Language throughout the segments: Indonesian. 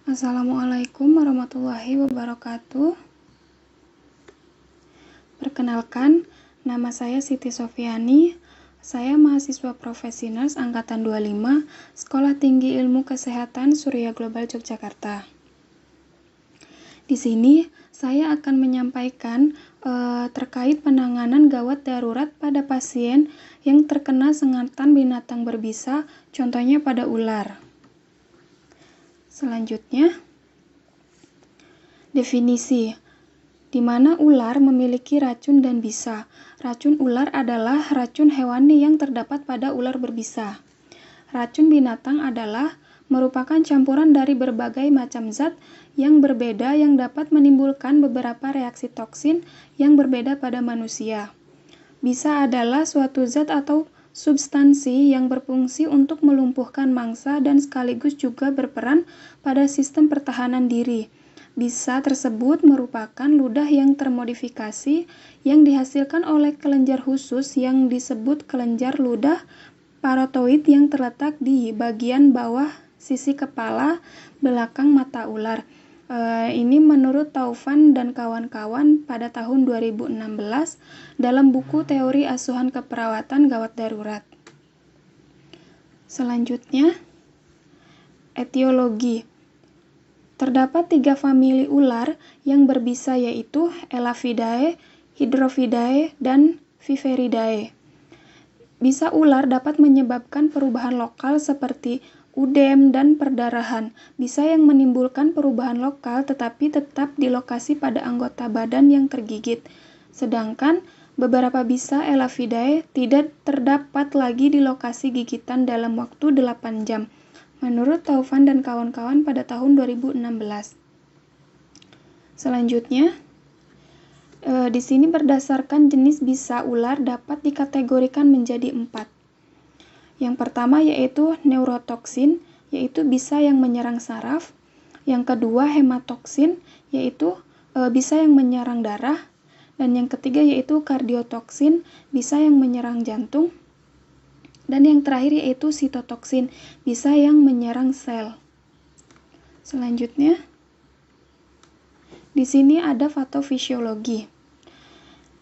Assalamualaikum warahmatullahi wabarakatuh. Perkenalkan, nama saya Siti Sofiani. Saya mahasiswa Profesi Nurse Angkatan 25, Sekolah Tinggi Ilmu Kesehatan Surya Global Yogyakarta. Di sini, saya akan menyampaikan terkait penanganan gawat darurat pada pasien yang terkena sengatan binatang berbisa, contohnya pada ular. Selanjutnya, definisi, di mana ular memiliki racun dan bisa. Racun ular adalah racun hewani yang terdapat pada ular berbisa. Racun binatang adalah merupakan campuran dari berbagai macam zat yang berbeda yang dapat menimbulkan beberapa reaksi toksin yang berbeda pada manusia. Bisa adalah suatu zat atau substansi yang berfungsi untuk melumpuhkan mangsa dan sekaligus juga berperan pada sistem pertahanan diri. Bisa tersebut merupakan ludah yang termodifikasi yang dihasilkan oleh kelenjar khusus yang disebut kelenjar ludah parotoid yang terletak di bagian bawah sisi kepala belakang mata ular. Ini menurut Taufan dan kawan-kawan pada tahun 2016 dalam buku Teori Asuhan Keperawatan Gawat Darurat. Selanjutnya, etiologi. Terdapat 3 famili ular yang berbisa yaitu Elavidae, Hydrovidae, dan Viperidae. Bisa ular dapat menyebabkan perubahan lokal seperti udem dan perdarahan. Bisa yang menimbulkan perubahan lokal tetapi tetap di lokasi pada anggota badan yang tergigit. Sedangkan beberapa bisa Elavidae tidak terdapat lagi di lokasi gigitan dalam waktu 8 jam. Menurut Taufan dan kawan-kawan pada tahun 2016. Selanjutnya, di sini berdasarkan jenis bisa ular dapat dikategorikan menjadi 4. Yang pertama yaitu neurotoksin, yaitu bisa yang menyerang saraf. Yang kedua hematoksin, yaitu bisa yang menyerang darah. Dan yang ketiga yaitu kardiotoksin, bisa yang menyerang jantung. Dan yang terakhir yaitu sitotoksin, bisa yang menyerang sel. Selanjutnya, di sini ada patofisiologi.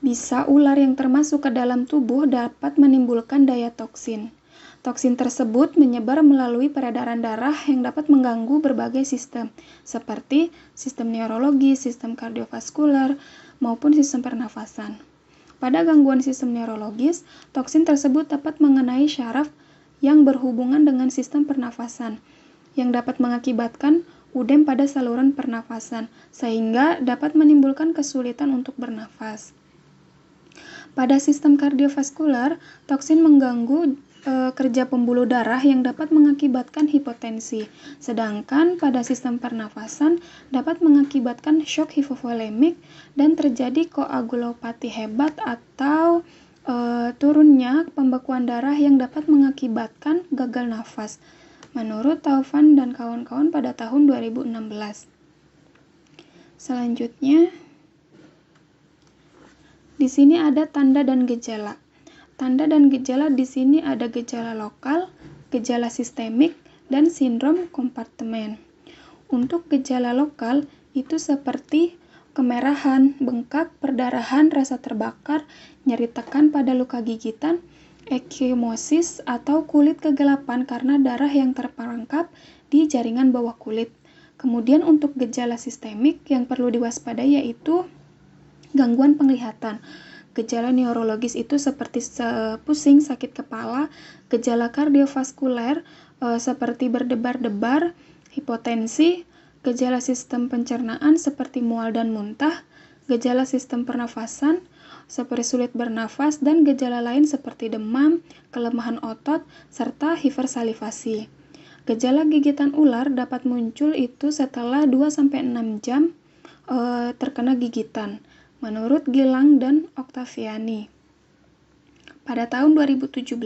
Bisa ular yang termasuk ke dalam tubuh dapat menimbulkan daya toksin. Toksin tersebut menyebar melalui peredaran darah yang dapat mengganggu berbagai sistem, seperti sistem neurologi, sistem kardiovaskular, maupun sistem pernafasan. Pada gangguan sistem neurologis, toksin tersebut dapat mengenai syaraf yang berhubungan dengan sistem pernafasan, yang dapat mengakibatkan udem pada saluran pernafasan, sehingga dapat menimbulkan kesulitan untuk bernafas. Pada sistem kardiovaskular, toksin mengganggu kerja pembuluh darah yang dapat mengakibatkan hipotensi, sedangkan pada sistem pernafasan dapat mengakibatkan shock hipovolemik dan terjadi koagulopati hebat atau turunnya pembekuan darah yang dapat mengakibatkan gagal nafas, menurut Taufan dan kawan-kawan pada tahun 2016. Selanjutnya, di sini ada tanda dan gejala. Tanda dan gejala di sini ada gejala lokal, gejala sistemik, dan sindrom kompartemen. Untuk gejala lokal itu seperti kemerahan, bengkak, perdarahan, rasa terbakar, nyeri tekan pada luka gigitan, ekimosis atau kulit kegelapan karena darah yang terperangkap di jaringan bawah kulit. Kemudian untuk gejala sistemik yang perlu diwaspadai yaitu gangguan penglihatan. Gejala neurologis itu seperti pusing, sakit kepala, gejala kardiovaskuler seperti berdebar-debar, hipotensi, gejala sistem pencernaan seperti mual dan muntah, gejala sistem pernafasan seperti sulit bernafas, dan gejala lain seperti demam, kelemahan otot, serta hipersalivasi. Gejala gigitan ular dapat muncul itu setelah 2-6 jam terkena gigitan, menurut Gilang dan Oktaviani pada tahun 2017.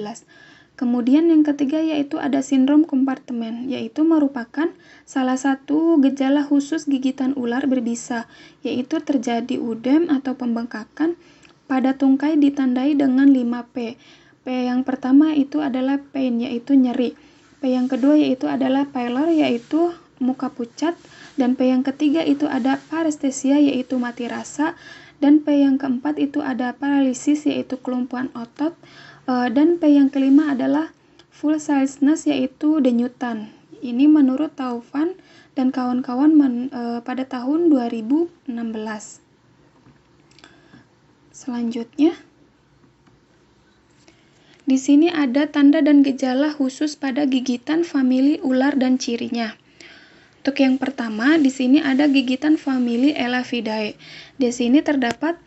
Kemudian yang ketiga yaitu ada sindrom kompartemen, yaitu merupakan salah satu gejala khusus gigitan ular berbisa, yaitu terjadi udem atau pembengkakan pada tungkai ditandai dengan 5P. P yang pertama itu adalah pain, yaitu nyeri. P yang kedua yaitu adalah pallor, yaitu muka pucat, dan P yang ketiga itu ada parestesia yaitu mati rasa, dan P yang keempat itu ada paralisis yaitu kelumpuhan otot, dan P yang kelima adalah full sileness yaitu denyutan. Ini menurut Taufan dan kawan-kawan pada tahun 2016. Selanjutnya, di sini ada tanda dan gejala khusus pada gigitan famili ular dan cirinya. Untuk yang pertama, di sini ada gigitan famili Elavidae. Di sini terdapat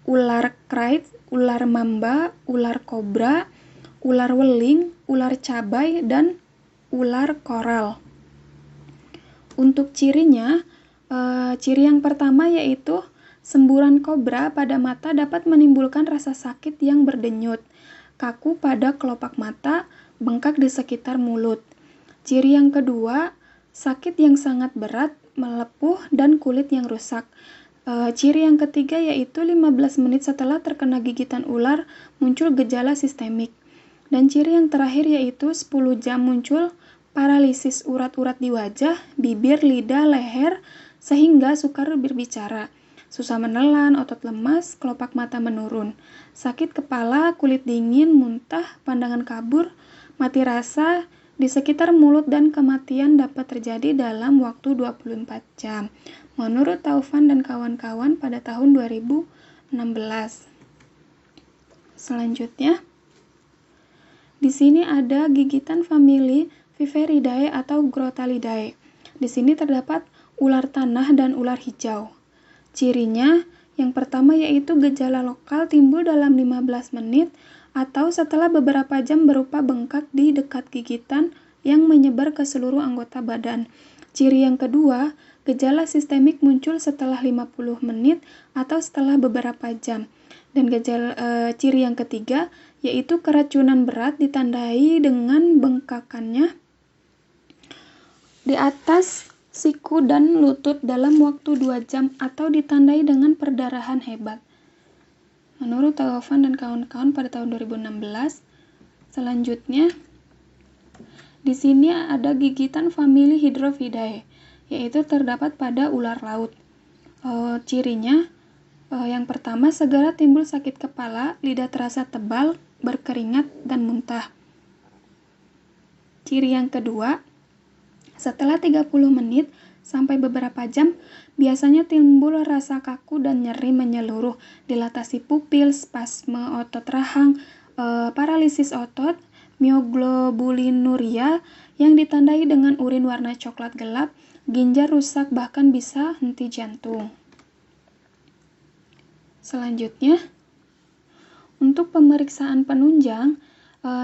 ular krait, ular mamba, ular kobra, ular weling, ular cabai, dan ular koral. Untuk cirinya, ciri yang pertama yaitu semburan kobra pada mata dapat menimbulkan rasa sakit yang berdenyut, kaku pada kelopak mata, bengkak di sekitar mulut. Ciri yang kedua, sakit yang sangat berat, melepuh, dan kulit yang rusak. Ciri yang ketiga yaitu 15 menit setelah terkena gigitan ular muncul gejala sistemik. Dan ciri yang terakhir yaitu 10 jam muncul paralisis urat-urat di wajah, bibir, lidah, leher, sehingga sukar berbicara. Susah menelan, otot lemas, kelopak mata menurun, sakit kepala, kulit dingin, muntah, pandangan kabur, mati rasa di sekitar mulut, dan kematian dapat terjadi dalam waktu 24 jam. Menurut Taufan dan kawan-kawan pada tahun 2016. Selanjutnya, di sini ada gigitan famili Viveridae atau Grotalidae. Di sini terdapat ular tanah dan ular hijau. Cirinya, yang pertama yaitu gejala lokal timbul dalam 15 menit atau setelah beberapa jam berupa bengkak di dekat gigitan yang menyebar ke seluruh anggota badan. Ciri yang kedua, gejala sistemik muncul setelah 50 menit atau setelah beberapa jam. Dan ciri yang ketiga yaitu keracunan berat ditandai dengan bengkakannya di atas siku dan lutut dalam waktu 2 jam atau ditandai dengan perdarahan hebat. Menurut Taufan dan kawan-kawan pada tahun 2016. Selanjutnya, di sini ada gigitan famili Hydrovidae, yaitu terdapat pada ular laut. Cirinya, yang pertama segera timbul sakit kepala, lidah terasa tebal, berkeringat, dan muntah. Ciri yang kedua, setelah 30 menit sampai beberapa jam, biasanya timbul rasa kaku dan nyeri menyeluruh, dilatasi pupil, spasme otot rahang, paralisis otot, myoglobulinuria yang ditandai dengan urin warna coklat gelap, ginjal rusak, bahkan bisa henti jantung. Selanjutnya, untuk pemeriksaan penunjang,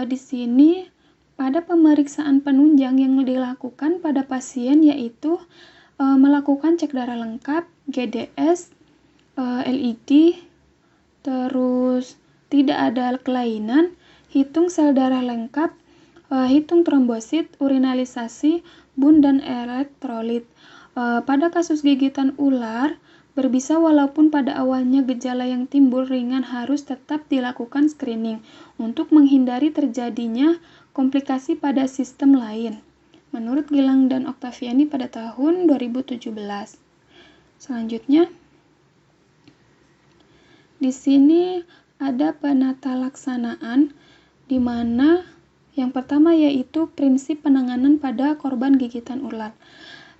di sini pada pemeriksaan penunjang yang dilakukan pada pasien yaitu melakukan cek darah lengkap, GDS, LED, terus tidak ada kelainan, hitung sel darah lengkap, hitung trombosit, urinalisasi, bun, dan elektrolit. Pada kasus gigitan ular berbisa walaupun pada awalnya gejala yang timbul ringan harus tetap dilakukan screening untuk menghindari terjadinya komplikasi pada sistem lain. Menurut Gilang dan Oktaviani pada tahun 2017. Selanjutnya, di sini ada penata laksanaan di mana yang pertama yaitu prinsip penanganan pada korban gigitan ular.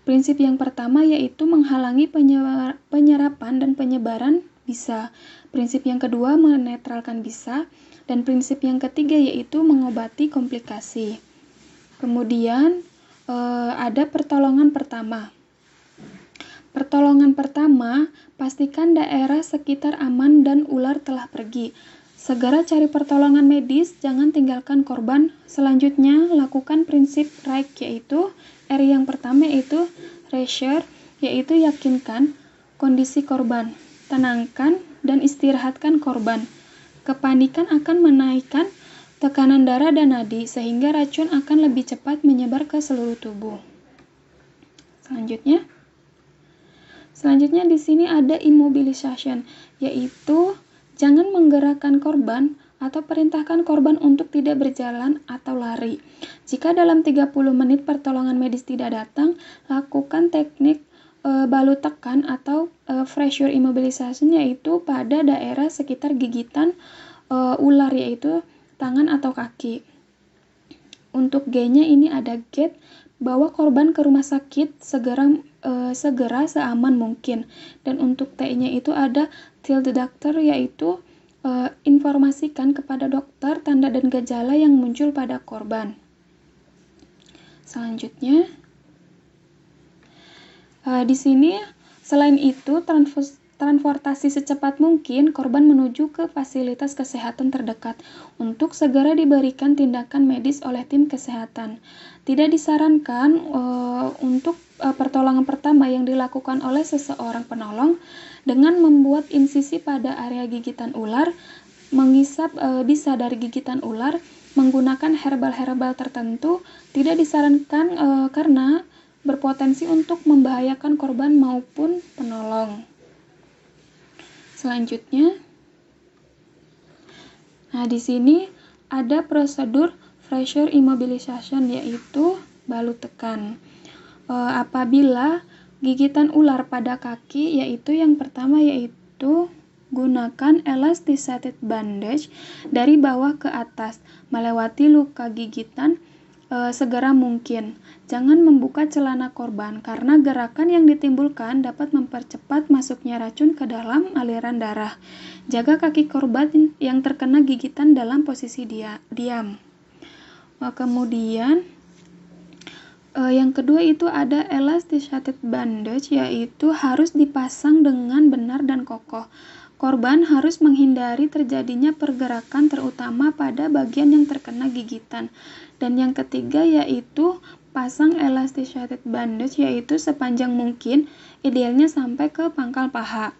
Prinsip yang pertama yaitu menghalangi penyerapan dan penyebaran bisa. Prinsip yang kedua menetralkan bisa. Dan prinsip yang ketiga yaitu mengobati komplikasi. Kemudian ada pertolongan pertama. Pertolongan pertama, pastikan daerah sekitar aman dan ular telah pergi. Segera cari pertolongan medis, jangan tinggalkan korban. Selanjutnya, lakukan prinsip RAIC yaitu R yang pertama yaitu reassure, yaitu yakinkan kondisi korban, tenangkan dan istirahatkan korban. Kepanikan akan menaikkan tekanan darah dan nadi sehingga racun akan lebih cepat menyebar ke seluruh tubuh. Selanjutnya di sini ada immobilization, yaitu jangan menggerakkan korban atau perintahkan korban untuk tidak berjalan atau lari. Jika dalam 30 menit pertolongan medis tidak datang, lakukan teknik balut tekan atau pressure immobilization, yaitu pada daerah sekitar gigitan ular, yaitu tangan atau kaki. Untuk G-nya ini ada get, bawa korban ke rumah sakit segera seaman mungkin. Dan untuk T-nya itu ada tell the doctor, yaitu informasikan kepada dokter tanda dan gejala yang muncul pada korban. Selanjutnya, di sini selain itu transportasi secepat mungkin korban menuju ke fasilitas kesehatan terdekat untuk segera diberikan tindakan medis oleh tim kesehatan. Tidak disarankan untuk pertolongan pertama yang dilakukan oleh seseorang penolong dengan membuat insisi pada area gigitan ular, mengisap bisa dari gigitan ular, menggunakan herbal tertentu. Tidak disarankan karena berpotensi untuk membahayakan korban maupun penolong. Selanjutnya, di sini ada prosedur pressure immobilization, yaitu balut tekan. Apabila gigitan ular pada kaki, yaitu yang pertama yaitu gunakan elasticated bandage dari bawah ke atas, melewati luka gigitan segera mungkin. Jangan membuka celana korban karena gerakan yang ditimbulkan dapat mempercepat masuknya racun ke dalam aliran darah. Jaga kaki korban yang terkena gigitan dalam posisi diam. Kemudian yang kedua itu ada elasticated bandage, yaitu harus dipasang dengan benar dan kokoh. Korban harus menghindari terjadinya pergerakan terutama pada bagian yang terkena gigitan. Dan yang ketiga yaitu pasang elasticated bandage, yaitu sepanjang mungkin, idealnya sampai ke pangkal paha.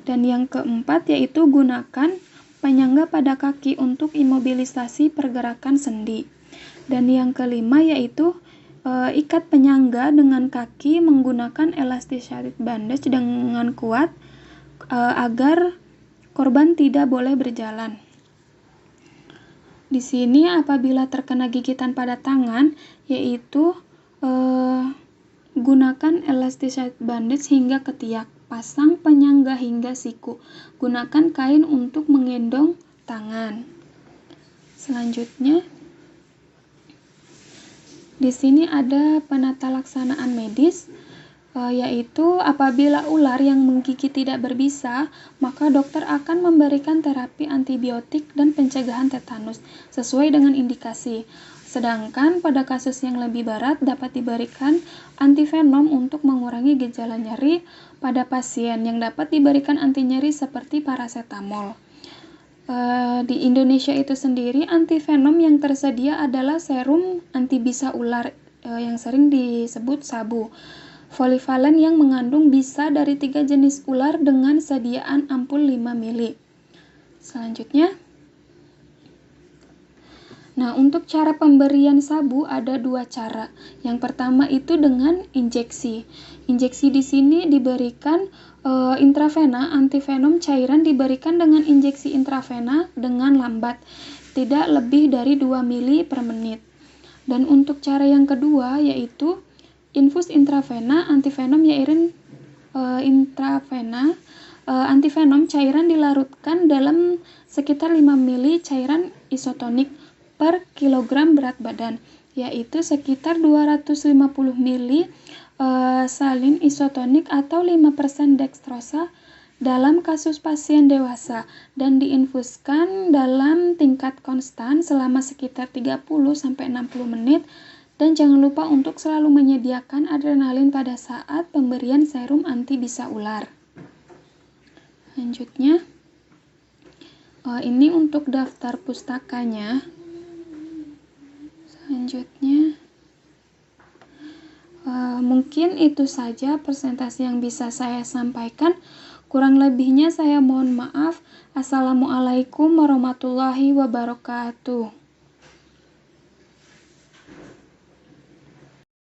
Dan yang keempat yaitu gunakan penyangga pada kaki untuk imobilisasi pergerakan sendi. Dan yang kelima yaitu ikat penyangga dengan kaki menggunakan elasticated bandage dengan kuat agar korban tidak boleh berjalan. Di sini apabila terkena gigitan pada tangan, yaitu gunakan elasticated bandage hingga ketiak, pasang penyangga hingga siku, gunakan kain untuk menggendong tangan. Selanjutnya, di sini ada penata laksanaan medis, yaitu apabila ular yang menggigit tidak berbisa, maka dokter akan memberikan terapi antibiotik dan pencegahan tetanus sesuai dengan indikasi. Sedangkan pada kasus yang lebih berat dapat diberikan antivenom untuk mengurangi gejala nyeri pada pasien, yang dapat diberikan anti nyeri seperti paracetamol. Di Indonesia itu sendiri antivenom yang tersedia adalah serum antibisa ular yang sering disebut sabu, polivalen yang mengandung bisa dari 3 jenis ular dengan sediaan ampul 5 ml. Selanjutnya, untuk cara pemberian sabu ada 2 cara. Yang pertama itu dengan injeksi. Injeksi di sini diberikan intravena, antivenom cairan diberikan dengan injeksi intravena dengan lambat, tidak lebih dari 2 ml per menit. Dan untuk cara yang kedua yaitu infus intravena, antivenom antivenom cairan dilarutkan dalam sekitar 5 ml cairan isotonik per kilogram berat badan, yaitu sekitar 250 ml salin isotonik atau 5% dextrosa dalam kasus pasien dewasa, dan diinfuskan dalam tingkat konstan selama sekitar 30-60 menit. Dan jangan lupa untuk selalu menyediakan adrenalin pada saat pemberian serum anti bisa ular. Selanjutnya, ini untuk daftar pustakanya. Selanjutnya, mungkin itu saja presentasi yang bisa saya sampaikan. Kurang lebihnya saya mohon maaf. Assalamualaikum warahmatullahi wabarakatuh.